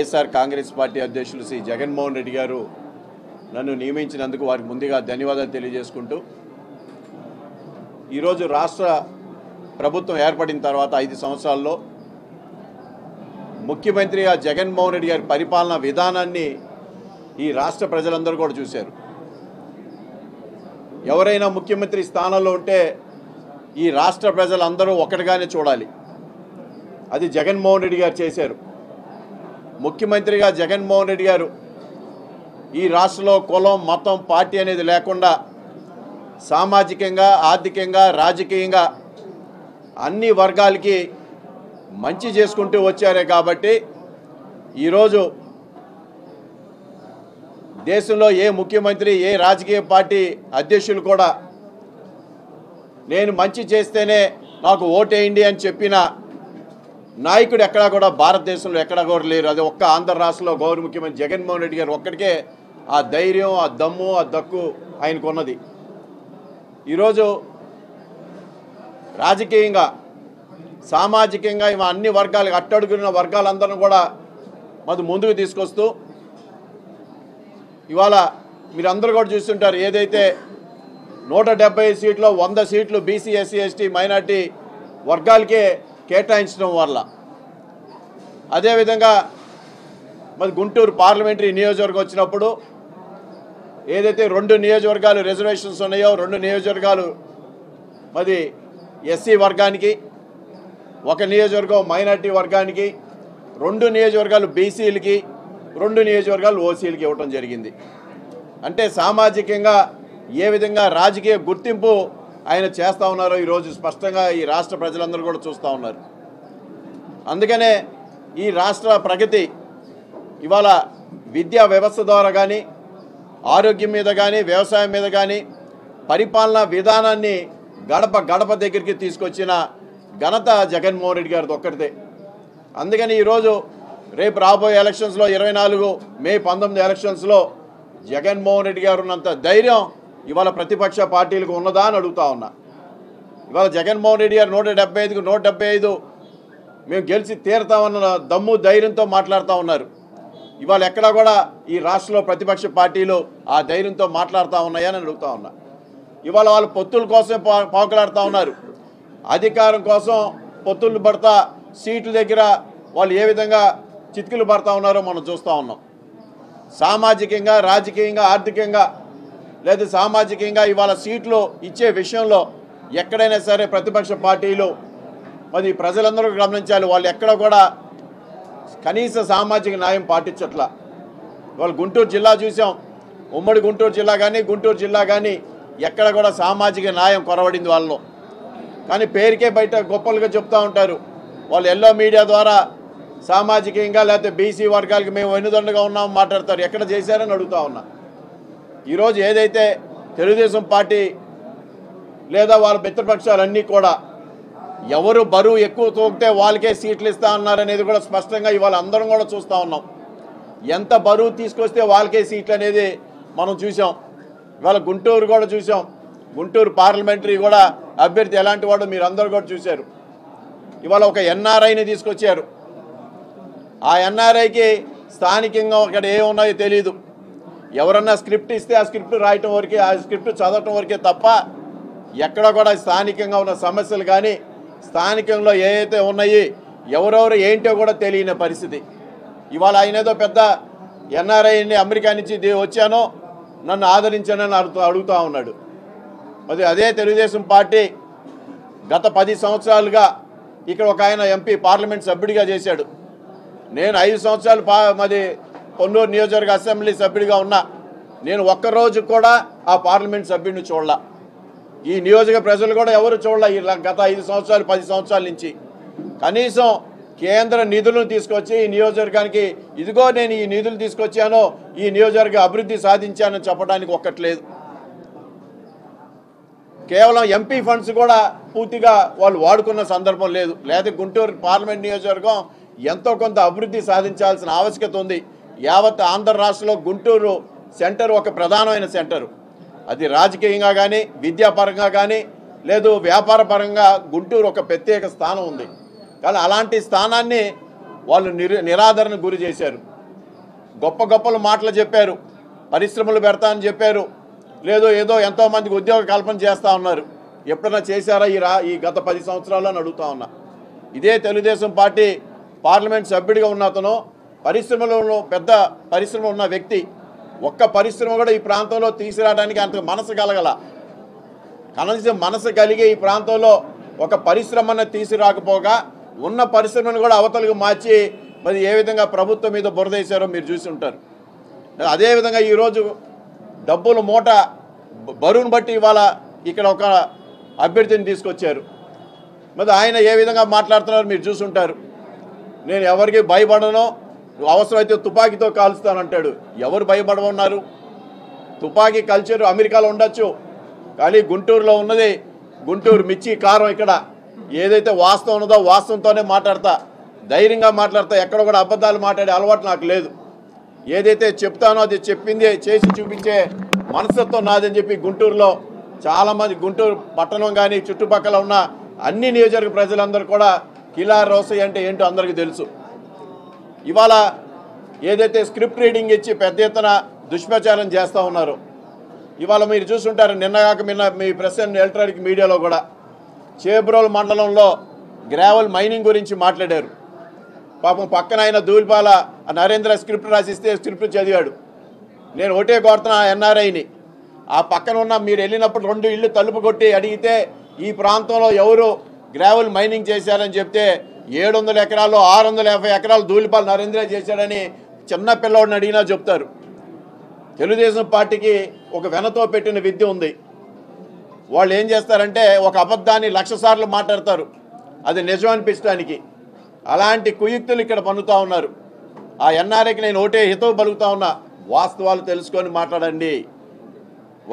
YSR Congress party అధ్యక్షులు శ్రీ జగన్మోహన్ రెడ్డి గారు నన్ను నియమించినందుకు వారికి ముందుగా ధన్యవాదాలు తెలియజేసుకుంటూ ఈరోజు రాష్ట్ర ప్రభుత్వం ఏర్పడిన తర్వాత 5 సంవత్సరాల్లో ముఖ్యమంత్రిగా జగన్మోహన్ రెడ్డి గారి పరిపాలనా విధానాన్ని ఈ రాష్ట్ర ప్రజలందరూ కూడా చూశారు. ఎవరైనా ముఖ్యమంత్రి స్థానంలో ఉంటే ఈ రాష్ట్ర ప్రజలందరూ ఒక్కటిగానే చూడాలి. అది జగన్మోహన్ రెడ్డి గారు చేశారు. ముఖ్యమంత్రిగా జగన్మోహన్ రెడ్డి గారు ఈ రాష్ట్రంలో కులం మతం పార్టీ అనేది లేకుండా సామాజికంగా ఆర్థికంగా రాజకీయంగా అన్ని వర్గాలకి మంచి చేసుకుంటూ వచ్చారే కాబట్టి ఈరోజు దేశంలో ఏ ముఖ్యమంత్రి ఏ రాజకీయ పార్టీ అధ్యక్షులు కూడా నేను మంచి చేస్తేనే నాకు ఓటేయండి అని చెప్పిన నాయకుడు ఎక్కడా కూడా భారతదేశంలో ఎక్కడా కూడా లేరు. అది ఒక్క ఆంధ్ర రాష్ట్రంలో గౌరవ ముఖ్యమంత్రి జగన్మోహన్ రెడ్డి గారు ఒక్కడికే ఆ ధైర్యం ఆ దమ్ము ఆ దక్కు ఆయనకు ఉన్నది. ఈరోజు రాజకీయంగా సామాజికంగా అన్ని వర్గాలకు అట్టడుగున్న వర్గాలందరినీ కూడా మరి ముందుకు తీసుకొస్తూ ఇవాళ మీరందరూ కూడా చూస్తుంటారు, ఏదైతే 175 సీట్లు 100 సీట్లు బీసీ ఎస్సీ ఎస్టీ మైనార్టీ వర్గాలకే కేటాయించడం వల్ల, అదేవిధంగా మరి గుంటూరు పార్లమెంటరీ నియోజకవర్గం వచ్చినప్పుడు ఏదైతే 2 నియోజకవర్గాలు రిజర్వేషన్స్ ఉన్నాయో 2 నియోజకవర్గాలు మరి ఎస్సీ వర్గానికి, 1 నియోజకవర్గం మైనార్టీ వర్గానికి, 2 నియోజకవర్గాలు బీసీలకి, 2 నియోజకవర్గాలు ఓసీలకి ఇవ్వటం జరిగింది. అంటే సామాజికంగా ఏ విధంగా రాజకీయ గుర్తింపు ఆయన చేస్తూ ఉన్నారో ఈరోజు స్పష్టంగా ఈ రాష్ట్ర ప్రజలందరూ కూడా చూస్తూ ఉన్నారు. అందుకనే ఈ రాష్ట్ర ప్రగతి ఇవాళ విద్యా వ్యవస్థ ద్వారా కానీ ఆరోగ్యం మీద కానీ వ్యవసాయం మీద కానీ పరిపాలనా విధానాన్ని గడప గడప దగ్గరికి తీసుకొచ్చిన ఘనత జగన్మోహన్ రెడ్డి గారిది ఒక్కరిదే. అందుకని ఈరోజు రేపు రాబోయే ఎలక్షన్స్లో 24 మే 19 ఎలక్షన్స్లో జగన్మోహన్ రెడ్డి గారు ఉన్నంత ధైర్యం ఇవాళ ప్రతిపక్ష పార్టీలకు ఉన్నదా అని అడుగుతా ఉన్నా. ఇవాళ జగన్మోహన్ రెడ్డి గారు 175కు 175 మేము గెలిచి తీరుతామన్న దమ్ము ధైర్యంతో మాట్లాడుతూ ఉన్నారు. ఇవాళ ఎక్కడా కూడా ఈ రాష్ట్రంలో ప్రతిపక్ష పార్టీలు ఆ ధైర్యంతో మాట్లాడుతూ ఉన్నాయని అడుగుతా ఉన్నా. ఇవాళ వాళ్ళు పొత్తుల కోసం పాకులాడుతూ ఉన్నారు. అధికారం కోసం పొత్తులు పడతా సీట్ల దగ్గర వాళ్ళు ఏ విధంగా చితికిలు పడతా ఉన్నారో మనం చూస్తూ ఉన్నాం. సామాజికంగా రాజకీయంగా ఆర్థికంగా లేదా సామాజికంగా ఇవాళ సీట్లు ఇచ్చే విషయంలో ఎక్కడైనా సరే ప్రతిపక్ష పార్టీలు మరి ప్రజలందరూ గమనించాలి, వాళ్ళు ఎక్కడ కూడా కనీస సామాజిక న్యాయం పాటించట్లా. ఇవాళ గుంటూరు జిల్లా చూసాం, ఉమ్మడి గుంటూరు జిల్లా కానీ ఎక్కడ కూడా సామాజిక న్యాయం కొరవడింది వాళ్ళలో. కానీ పేరుకే బయట గొప్పలుగా చెప్తూ ఉంటారు. వాళ్ళు ఎల్లో మీడియా ద్వారా సామాజికంగా లేకపోతే బీసీ వర్గాలకి మేము వెన్నుదండగా ఉన్నాం మాట్లాడతారు. ఎక్కడ చేశారని అడుగుతా ఉన్నా. ఈరోజు ఏదైతే తెలుగుదేశం పార్టీ లేదా వాళ్ళ మిత్రపక్షాలన్నీ కూడా ఎవరు బరువు ఎక్కువ తోగితే వాళ్ళకే సీట్లు ఇస్తా ఉన్నారనేది కూడా స్పష్టంగా ఇవాళ అందరం కూడా చూస్తూ ఉన్నాం. ఎంత బరువు తీసుకొస్తే వాళ్ళకే సీట్లు అనేది మనం చూసాం. ఇవాళ గుంటూరు కూడా చూసాం. గుంటూరు పార్లమెంటరీ కూడా అభ్యర్థి ఎలాంటి వాడు మీరు అందరూ కూడా చూశారు. ఇవాళ ఒక ఎన్ఆర్ఐని తీసుకొచ్చారు. ఆ ఎన్ఆర్ఐకి స్థానికంగా అక్కడ ఏమున్నాయో తెలియదు. ఎవరన్నా స్క్రిప్ట్ ఇస్తే ఆ స్క్రిప్ట్ రాయటం వరకే, ఆ స్క్రిప్ట్ చదవటం వరకే తప్ప ఎక్కడ కూడా స్థానికంగా ఉన్న సమస్యలు కానీ స్థానికంలో ఏవైతే ఉన్నాయి ఎవరెవరు ఏంటో కూడా తెలియని పరిస్థితి. ఇవాళ ఆయన ఏదో పెద్ద ఎన్ఆర్ఐని అమెరికా నుంచి వచ్చానో నన్ను ఆదరించానని అడుగుతూ ఉన్నాడు. మరి అదే తెలుగుదేశం పార్టీ గత 10 సంవత్సరాలుగా ఇక్కడ ఒక ఆయన ఎంపీ పార్లమెంట్ సభ్యుడిగా చేశాడు. నేను 5 సంవత్సరాలు మరి కొన్నూరు నియోజకవర్గ అసెంబ్లీ సభ్యుడిగా ఉన్నా. నేను ఒక్కరోజు కూడా ఆ పార్లమెంట్ సభ్యుడిని చూడలా. ఈ నియోజక ప్రజలు కూడా ఎవరు చూడలే ఈ గత 5 సంవత్సరాలు 10 సంవత్సరాల నుంచి. కనీసం కేంద్ర నిధులను తీసుకొచ్చి ఈ నియోజకవర్గానికి ఇదిగో నేను ఈ నిధులు తీసుకొచ్చానో ఈ నియోజకవర్గ అభివృద్ధి సాధించానని చెప్పడానికి ఒక్కట్లేదు. కేవలం ఎంపీ ఫండ్స్ కూడా పూర్తిగా వాళ్ళు వాడుకున్న సందర్భం లేదు. లేదా గుంటూరు పార్లమెంట్ నియోజకవర్గం ఎంతో కొంత అభివృద్ధి సాధించాల్సిన ఆవశ్యకత ఉంది. యావత్ ఆంధ్ర రాష్ట్రంలో గుంటూరు సెంటర్ ఒక ప్రధానమైన సెంటరు. అది రాజకీయంగా కానీ విద్యాపరంగా కానీ లేదు వ్యాపార పరంగా గుంటూరు ఒక ప్రత్యేక స్థానం ఉంది. కానీ అలాంటి స్థానాన్ని వాళ్ళు నిరాదరణకు గురి చేశారు. గొప్పలు మాటలు చెప్పారు, పరిశ్రమలు పెడతా అని చెప్పారు, లేదో ఏదో ఎంతోమందికి ఉద్యోగ కల్పన చేస్తూ ఉన్నారు. ఎప్పుడైనా చేశారా ఈ గత 10 సంవత్సరాల్లో అని అడుగుతా ఉన్నా. ఇదే తెలుగుదేశం పార్టీ పార్లమెంట్ సభ్యుడిగా ఉన్న అతను పరిశ్రమలో పెద్ద పరిశ్రమ ఉన్న వ్యక్తి, ఒక్క పరిశ్రమ కూడా ఈ ప్రాంతంలో తీసుకురావడానికి అంత మనసు కలగల. కనీసం మనసు కలిగి ఈ ప్రాంతంలో ఒక పరిశ్రమను తీసుకురాకపోగా ఉన్న పరిశ్రమను కూడా అవతలకు మార్చి మరి ఏ విధంగా ప్రభుత్వం మీద బురదేశారో మీరు చూసి ఉంటారు. అదేవిధంగా ఈరోజు డబ్బుల మూట బరువును బట్టి ఇవాళ ఇక్కడ ఒక అభ్యర్థిని తీసుకొచ్చారు. మరి ఆయన ఏ విధంగా మాట్లాడుతున్నారో మీరు చూసుంటారు. నేను ఎవరికి భయపడను, అవసరమైతే తుపాకీతో కాల్స్తానంటాడు. ఎవరు భయపడమన్నారు? తుపాకీ కల్చర్ అమెరికాలో ఉండొచ్చు, కానీ గుంటూరులో ఉన్నది గుంటూరు మిర్చి కారం. ఇక్కడ ఏదైతే వాస్తవం ఉన్నదో వాస్తవంతోనే మాట్లాడతా, ధైర్యంగా మాట్లాడతా. ఎక్కడ కూడా అబద్ధాలు మాట్లాడే అలవాటు నాకు లేదు. ఏదైతే చెప్తానో అది చెప్పింది చేసి చూపించే మనస్తత్వం నాదని చెప్పి గుంటూరులో చాలామంది, గుంటూరు పట్టణం కానీ చుట్టుపక్కల ఉన్న అన్ని నియోజకవర్గ ప్రజలందరూ కూడా కిలార్ రోసయ్య అంటే ఏంటో అందరికీ తెలుసు. ఇవాళ ఏదైతే స్క్రిప్ట్ రీడింగ్ ఇచ్చి పెద్ద ఎత్తున దుష్ప్రచారం చేస్తూ ఉన్నారు. ఇవాళ మీరు చూసుంటారు, నిన్నగాక మీ ప్రెస్ అండ్ ఎలక్ట్రానిక్ మీడియాలో కూడా చేబ్రోల్ మండలంలో గ్రావెల్ మైనింగ్ గురించి మాట్లాడారు. పాపం పక్కన ఆయన దూల్పాల నరేంద్ర స్క్రిప్ట్ రాసిస్తే స్క్రిప్ట్ చదివాడు. నేను ఒకటే కోరుతున్నా ఎన్ఆర్ఐని, ఆ పక్కన ఉన్న మీరు వెళ్ళినప్పుడు 2 ఇళ్ళు తలుపు కొట్టి అడిగితే ఈ ప్రాంతంలో ఎవరు గ్రావెల్ మైనింగ్ చేశారని చెప్తే 700 ఎకరాల్లో 650 ఎకరాలు దూల్పాల నరేంద్ర చేశాడని చిన్న పిల్లవాడిని అడిగినా చెప్తారు. తెలుగుదేశం పార్టీకి ఒక వెనతో పెట్టిన విద్య ఉంది. వాళ్ళు ఏం చేస్తారంటే ఒక అబద్ధాన్ని 1,00,000 సార్లు మాట్లాడతారు, అది నిజం అనిపించడానికి. అలాంటి కుయుక్తులు ఇక్కడ పన్నుతూ ఉన్నారు. ఆ ఎన్ఆర్ఐకి నేను ఒకటే హితవు పలుకుతా ఉన్నా, వాస్తవాలు తెలుసుకొని మాట్లాడండి.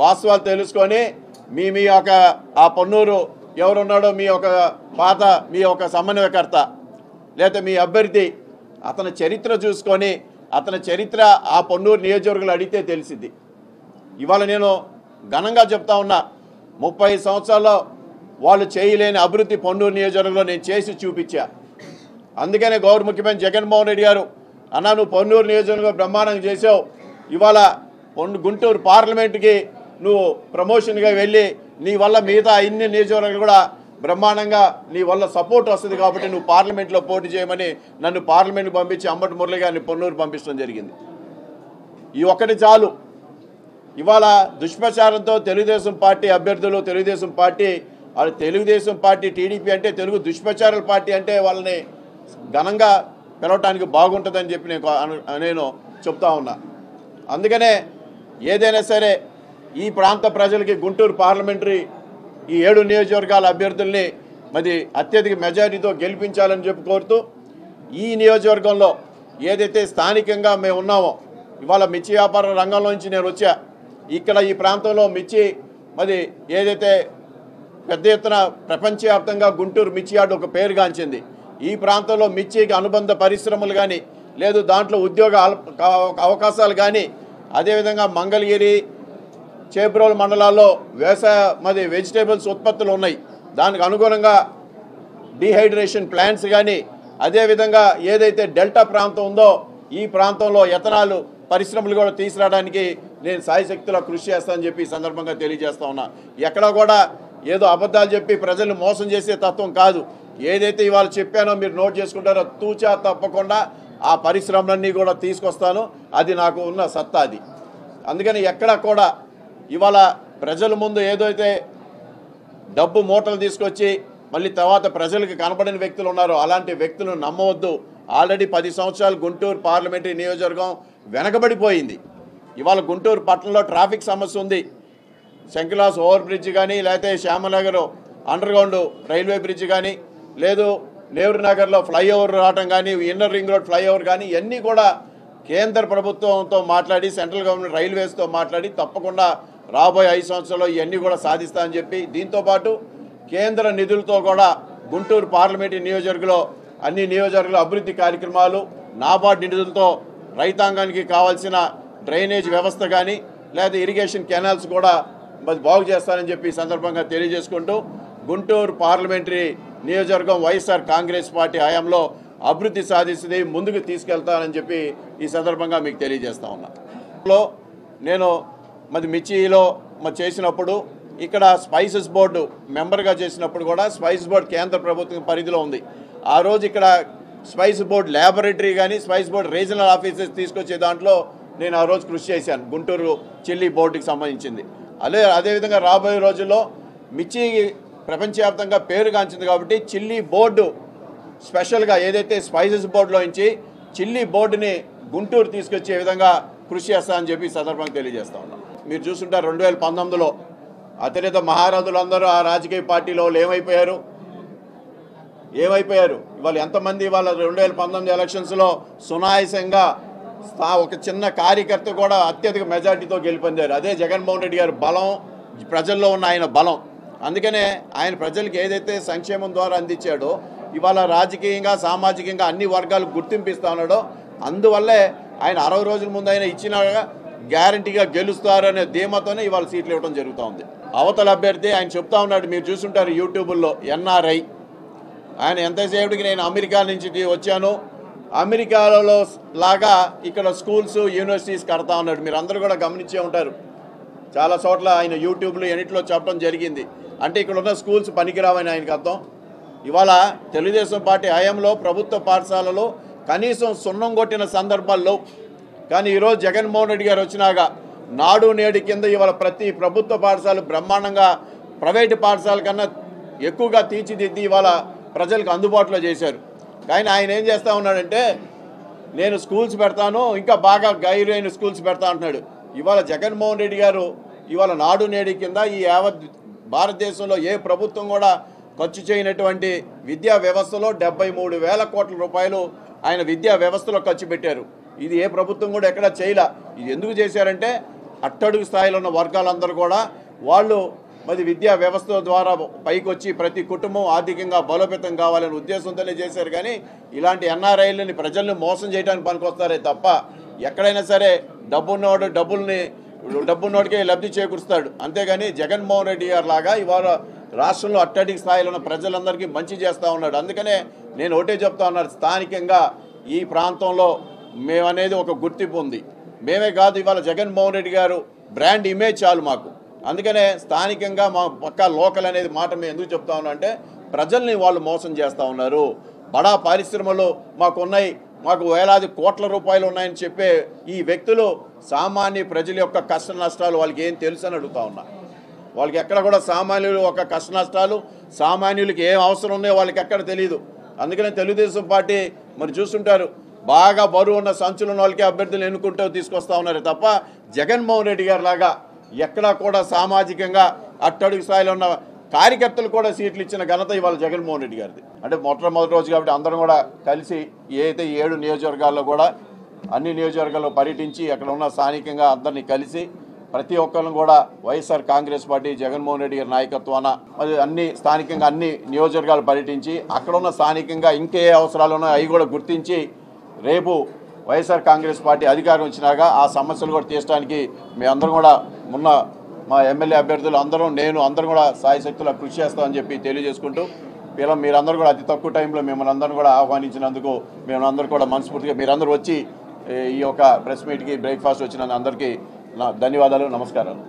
వాస్తవాలు తెలుసుకొని మీ యొక్క ఆ పొన్నూరు ఎవరున్నాడో మీ యొక్క పాత మీ యొక్క సమన్వయకర్త లేకపోతే మీ అభ్యర్థి అతని చరిత్ర చూసుకొని అతని చరిత్ర ఆ పొన్నూరు నియోజకవర్గంలో అడిగితే తెలిసింది. ఇవాళ నేను ఘనంగా చెప్తా ఉన్నా, 30 సంవత్సరాల్లో వాళ్ళు చేయలేని అభివృద్ధి పొన్నూరు నియోజకవర్గంలో నేను చేసి చూపించా. అందుకనే గౌరవ ముఖ్యమంత్రి జగన్మోహన్ రెడ్డి గారు, అన్నా నువ్వు పొన్నూరు నియోజకవర్గంలో బ్రహ్మాండంగా చేసావు, ఇవాళ గుంటూరు పార్లమెంటుకి నువ్వు ప్రమోషన్గా వెళ్ళి నీ వల్ల మిగతా అన్ని నియోజకవర్గాలు కూడా బ్రహ్మాండంగా నీ వల్ల సపోర్ట్ వస్తుంది కాబట్టి నువ్వు పార్లమెంట్లో పోటీ చేయమని నన్ను పార్లమెంట్కి పంపించి అంబటి మురళి గారిని పొన్నూరు పంపించడం జరిగింది. ఈ ఒక్కటి చాలు. ఇవాళ దుష్ప్రచారంతో తెలుగుదేశం పార్టీ అభ్యర్థులు, తెలుగుదేశం పార్టీ టీడీపీ అంటే తెలుగు దుష్ప్రచారాల పార్టీ అంటే వాళ్ళని ఘనంగా పిలవటానికి బాగుంటుందని చెప్పి నేను చెప్తా ఉన్నా. అందుకనే ఏదైనా సరే ఈ ప్రాంత ప్రజలకి గుంటూరు పార్లమెంటరీ ఈ 7 నియోజకవర్గాల అభ్యర్థుల్ని మరి అత్యధిక మెజారిటీతో గెలిపించాలని చెప్పి కోరుతూ, ఈ నియోజకవర్గంలో ఏదైతే స్థానికంగా మేము ఉన్నామో, ఇవాళ మిర్చి వ్యాపార రంగంలో నుంచి నేను వచ్చా. ఇక్కడ ఈ ప్రాంతంలో మిర్చి మరి ఏదైతే పెద్ద ఎత్తున ప్రపంచవ్యాప్తంగా గుంటూరు మిర్చి యార్డు ఒక పేరుగాంచింది. ఈ ప్రాంతంలో మిర్చికి అనుబంధ పరిశ్రమలు కానీ లేదు దాంట్లో ఉద్యోగ అవకాశాలు కానీ, అదేవిధంగా మంగళగిరి చేబ్రోల్ మండలాల్లో వ్యవసాయ వెజిటేబుల్స్ ఉత్పత్తులు ఉన్నాయి. దానికి అనుగుణంగా డీహైడ్రేషన్ ప్లాంట్స్ కానీ, అదేవిధంగా ఏదైతే డెల్టా ప్రాంతం ఉందో ఈ ప్రాంతంలో ఎథనాల్ పరిశ్రమలు కూడా తీసుకురావడానికి నేను సాయశక్తిలో కృషి చేస్తానని చెప్పి ఈ సందర్భంగా తెలియజేస్తా ఉన్నా. ఎక్కడ కూడా ఏదో అబద్ధాలు చెప్పి ప్రజలను మోసం చేసే తత్వం కాదు. ఏదైతే ఇవాళ చెప్పానో మీరు నోట్ చేసుకుంటారో తూచా తప్పకుండా ఆ పరిశ్రమలన్నీ కూడా తీసుకొస్తాను. అది నాకు ఉన్న సత్తా అది. అందుకని ఎక్కడ కూడా ఇవాళ ప్రజల ముందు ఏదైతే డబ్బు మూటలు తీసుకొచ్చి మళ్ళీ తర్వాత ప్రజలకు కనపడిన వ్యక్తులు ఉన్నారో అలాంటి వ్యక్తులను నమ్మవద్దు. ఆల్రెడీ 10 సంవత్సరాలు గుంటూరు పార్లమెంటరీ నియోజకవర్గం వెనకబడిపోయింది. ఇవాళ గుంటూరు పట్టణంలో ట్రాఫిక్ సమస్య ఉంది. శంకులాస్ ఓవర్ బ్రిడ్జ్ కానీ, లేకపోతే శ్యామనగర్ అండర్గ్రౌండ్ రైల్వే బ్రిడ్జ్ కానీ, లేదు నెహ్రూ నగర్లో ఫ్లైఓవర్ రావటం కానీ, ఇన్నర్ రింగ్ రోడ్ ఫ్లైఓవర్ కానీ, ఇవన్నీ కూడా కేంద్ర ప్రభుత్వంతో మాట్లాడి సెంట్రల్ గవర్నమెంట్ రైల్వేస్తో మాట్లాడి తప్పకుండా రాబోయే 5 సంవత్సరాల్లో ఇవన్నీ కూడా సాధిస్తా అని చెప్పి, దీంతోపాటు కేంద్ర నిధులతో కూడా గుంటూరు పార్లమెంటరీ నియోజకవర్గంలో అన్ని నియోజకవర్గాల అభివృద్ధి కార్యక్రమాలు నాబార్డ్ నిధులతో రైతాంగానికి కావాల్సిన డ్రైనేజ్ వ్యవస్థ కానీ లేదా ఇరిగేషన్ కెనాల్స్ కూడా బాగు చేస్తారని చెప్పి ఈ సందర్భంగా తెలియజేసుకుంటూ, గుంటూరు పార్లమెంటరీ నియోజకవర్గం వైఎస్ఆర్ కాంగ్రెస్ పార్టీ హయాంలో అభివృద్ధి సాధిస్తుంది, ముందుకు తీసుకెళ్తానని చెప్పి ఈ సందర్భంగా మీకు తెలియజేస్తా ఉన్నా. నేను మరి మిర్చిలో చేసినప్పుడు ఇక్కడ స్పైసెస్ బోర్డు మెంబర్గా చేసినప్పుడు కూడా స్పైస్ బోర్డు కేంద్ర ప్రభుత్వం పరిధిలో ఉంది. ఆ రోజు ఇక్కడ స్పైస్ బోర్డు ల్యాబొరేటరీ కానీ స్పైస్ బోర్డు రీజనల్ ఆఫీసెస్ తీసుకొచ్చే దాంట్లో నేను ఆ రోజు కృషి చేశాను, గుంటూరు చిల్లీ బోర్డుకి సంబంధించింది. అదేవిధంగా రాబోయే రోజుల్లో మిర్చి ప్రపంచవ్యాప్తంగా పేరుగాంచింది కాబట్టి చిల్లీ బోర్డు స్పెషల్గా ఏదైతే స్పైసెస్ బోర్డులో నుంచి చిల్లీ బోర్డుని గుంటూరు తీసుకొచ్చే విధంగా కృషి చేస్తానని చెప్పి ఈ సందర్భంగా తెలియజేస్తా ఉన్నాం. మీరు చూస్తుంటారు 2019లో అతిరేత మహారాజులందరూ ఆ రాజకీయ పార్టీలో ఏమైపోయారు. ఇవాళ ఎంతమంది వాళ్ళ 2019 ఎలక్షన్స్లో సునాయాసంగా ఒక చిన్న కార్యకర్త కూడా అత్యధిక మెజార్టీతో గెలుపొందారు. అదే జగన్మోహన్ రెడ్డి గారి బలం, ప్రజల్లో ఉన్న ఆయన బలం. అందుకనే ఆయన ప్రజలకు ఏదైతే సంక్షేమం ద్వారా అందించాడో ఇవాళ రాజకీయంగా సామాజికంగా అన్ని వర్గాలు గుర్తింపిస్తా ఉన్నాడో అందువల్లే ఆయన 60 రోజుల ముందు ఆయన ఇచ్చిన గ్యారంటీగా గెలుస్తారు అనే ధీమాతోనే ఇవాళ సీట్లు ఇవ్వడం జరుగుతూ ఉంది. అవతల అభ్యర్థి ఆయన చెప్తా ఉన్నాడు, మీరు చూసుంటారు యూట్యూబ్లో, ఎన్ఆర్ఐ. ఆయన ఎంతసేపటికి నేను అమెరికా నుంచి వచ్చాను, అమెరికాలో లాగా ఇక్కడ స్కూల్స్ యూనివర్సిటీస్ కడతా ఉన్నాడు. మీరు అందరూ కూడా గమనించే ఉంటారు, చాలా చోట్ల ఆయన యూట్యూబ్లో ఎన్నిట్లో చెప్పడం జరిగింది. అంటే ఇక్కడ ఉన్న స్కూల్స్ పనికిరావని ఆయనకు అర్థం. ఇవాళ తెలుగుదేశం పార్టీ హయాంలో ప్రభుత్వ పాఠశాలలో కనీసం సున్నం కొట్టిన సందర్భాల్లో, కానీ ఈరోజు జగన్మోహన్ రెడ్డి గారు వచ్చినాక నాడు నేడు కింద ఇవాళ ప్రతి ప్రభుత్వ పాఠశాల బ్రహ్మాండంగా ప్రైవేటు పాఠశాల కన్నా ఎక్కువగా తీర్చిదిద్ది ఇవాళ ప్రజలకు అందుబాటులో చేశారు. కానీ ఆయన ఏం చేస్తూ ఉన్నాడంటే నేను స్కూల్స్ పెడతాను, ఇంకా బాగా గైరైన స్కూల్స్ పెడతా అంటున్నాడు. ఇవాళ జగన్మోహన్ రెడ్డి గారు ఇవాళ నాడు నేడు కింద ఈ యావత్ భారతదేశంలో ఏ ప్రభుత్వం కూడా ఖర్చు చేయనటువంటి విద్యా వ్యవస్థలో 73,000 కోట్ల రూపాయలు ఆయన విద్యా వ్యవస్థలో ఖర్చు పెట్టారు. ఇది ఏ ప్రభుత్వం కూడా ఎక్కడ చేయలే. ఇది ఎందుకు చేశారంటే అట్టడుగు స్థాయిలో ఉన్న వర్గాలందరూ కూడా వాళ్ళు మరి విద్యా వ్యవస్థ ద్వారా పైకి వచ్చి ప్రతి కుటుంబం ఆర్థికంగా బలోపేతం కావాలనే ఉద్దేశంతోనే చేశారు. కానీ ఇలాంటి ఎన్ఆర్ఐలని ప్రజల్ని మోసం చేయడానికి పనికొస్తారే తప్ప ఎక్కడైనా సరే డబ్బున్నోడికే లబ్ధి చేకూరుస్తాడు. అంతేగాని జగన్మోహన్ రెడ్డి గారు లాగా ఇవాళ రాష్ట్రంలో అట్టడికి స్థాయిలో ఉన్న ప్రజలందరికీ మంచి చేస్తూ ఉన్నాడు. అందుకనే నేను ఒకటే చెప్తా ఉన్నాను, స్థానికంగా ఈ ప్రాంతంలో మేమనేది ఒక గుర్తింపు ఉంది. మేమే కాదు, ఇవాళ జగన్మోహన్ రెడ్డి గారు బ్రాండ్ ఇమేజ్ చాలు మాకు. అందుకనే స్థానికంగా మా పక్కా లోకల్ అనేది మాట మేము ఎందుకు చెప్తా ఉన్నాం అంటే ప్రజల్ని వాళ్ళు మోసం చేస్తూ ఉన్నారు. బడా పరిశ్రమలు మాకున్నాయి, మాకు వేలాది కోట్ల రూపాయలు ఉన్నాయని చెప్పే ఈ వ్యక్తులు సామాన్య ప్రజల యొక్క కష్ట నష్టాలు వాళ్ళకి ఏం తెలుసు అని అడుగుతా ఉన్నా. వాళ్ళకి ఎక్కడ కూడా సామాన్యులు ఒక కష్ట నష్టాలు, సామాన్యులకి ఏం అవసరం ఉన్నాయో వాళ్ళకి ఎక్కడ తెలియదు. అందుకనే తెలుగుదేశం పార్టీ మరి చూస్తుంటారు, బాగా బరువు ఉన్న సంచులు ఉన్న వాళ్ళకి అభ్యర్థులు ఎన్నుకుంటూ తీసుకొస్తా ఉన్నారు తప్ప జగన్మోహన్ రెడ్డి గారు లాగా ఎక్కడా కూడా సామాజికంగా అట్టడుగు స్థాయిలో ఉన్న కార్యకర్తలు కూడా సీట్లు ఇచ్చిన ఘనత ఇవాళ జగన్మోహన్ రెడ్డి గారిది. అంటే మొట్టమొదటి రోజు కాబట్టి అందరం కూడా కలిసి ఏదైతే 7 నియోజకవర్గాల్లో కూడా అన్ని నియోజకవర్గాల్లో పర్యటించి అక్కడ ఉన్న స్థానికంగా అందరినీ కలిసి ప్రతి ఒక్కరిని కూడా వైఎస్ఆర్ కాంగ్రెస్ పార్టీ జగన్మోహన్ రెడ్డి గారి నాయకత్వాన మరి అన్ని స్థానికంగా అన్ని నియోజకవర్గాలు పర్యటించి అక్కడ ఉన్న స్థానికంగా ఇంకే అవసరాలు ఉన్నాయో అవి కూడా గుర్తించి రేపు వైఎస్ఆర్ కాంగ్రెస్ పార్టీ అధికారం వచ్చినాక ఆ సమస్యలు కూడా తీర్చడానికి మేమందరం కూడా ఉన్న మా ఎమ్మెల్యే అభ్యర్థులు అందరం కూడా సాయశక్తులా కృషి చేస్తామని చెప్పి తెలియజేసుకుంటూ మీరందరూ కూడా అతి తక్కువ టైంలో మిమ్మల్ని అందరూ కూడా ఆహ్వానించినందుకు మేమందరూ కూడా మనస్ఫూర్తిగా మీరందరూ వచ్చి ఈ యొక్క ప్రెస్ మీట్కి బ్రేక్ఫాస్ట్ వచ్చినందుకు అందరికీ ధన్యవాదాలు, నమస్కారాలు.